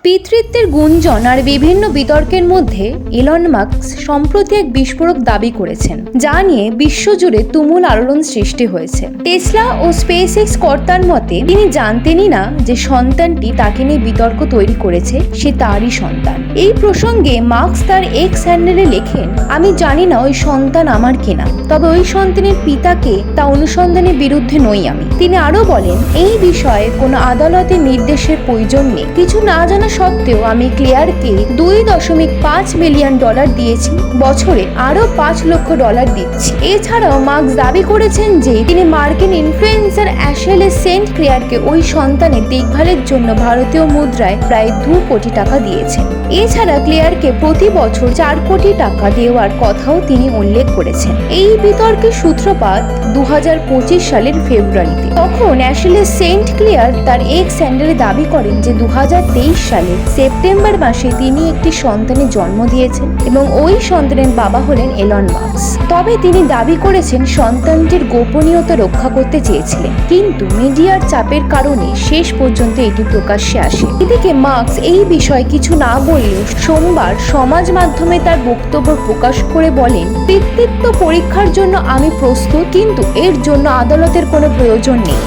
পিতৃত্বের গুঞ্জন আর বিভিন্ন বিতর্কের মধ্যে ইলন মাস্ক সম্প্রতি এক বিস্ফোরক দাবি করেছেন, যা নিয়ে বিশ্বজুড়ে তুমুল আলোড়ন সৃষ্টি হয়েছে। টেসলা ও স্পেসএক্স কর্তার মতে তিনি জানতেনই না যে সন্তানটি তাকে নিয়ে বিতর্ক তৈরি করেছে সে তারই সন্তান। এই প্রসঙ্গে মাস্ক তার এক্স হ্যান্ডেলে লেখেন, আমি জানি না ওই সন্তান আমার কিনা, তবে ওই সন্তানের পিতাকে তা অনুসন্ধানের বিরুদ্ধে নই আমি। তিনি আরো বলেন, এই বিষয়ে কোনো আদালতের নির্দেশের প্রয়োজন নেই। কিছু না জানা সত্ত্বেও আমি ক্লেয়ারকে $2.5 মিলিয়ন দিয়েছি, বছরে আরো $5 লক্ষ দিচ্ছি। এছাড়াও মার্কস দাবি করেছেন যে তিনি মার্কিন ইনফ্লুয়েন্সার অ্যাশেলে সেন্ট ক্লেয়ারকে ওই সন্তানের দেখভালের জন্য ভারতীয় মুদ্রায় প্রায় $2 কোটি দিয়েছেন। এছাড়া ক্লেয়ারকে প্রতি বছর $4 কোটি দেওয়ার কথাও তিনি উল্লেখ করেছেন। এই বিতর্কের সূত্রপাত 2025 সালের ফেব্রুয়ারিতে। তখন অ্যাশেলে সেন্ট ক্লেয়ার তার এক্স হ্যান্ডেলে দাবি করেন যে 2023 সালে সেপ্টেম্বর মাসে তিনি একটি সন্তানের জন্ম দিয়েছেন এবং ওই সন্তানের বাবা হলেন এলন মাস্ক। তবে তিনি দাবি করেছেন সন্তানটির গোপনীয়তা রক্ষা করতে চেয়েছিলেন, কিন্তু মিডিয়ার চাপের কারণে শেষ পর্যন্ত এটি প্রকাশ্যে আসে। এদিকে মাস্ক এই বিষয়ে কিছু না বললেও সোমবার সমাজ মাধ্যমে তার বক্তব্য প্রকাশ করে বলেন, পিতৃত্ব পরীক্ষার জন্য আমি প্রস্তুত, কিন্তু এর জন্য আদালতের কোনো প্রয়োজন নেই।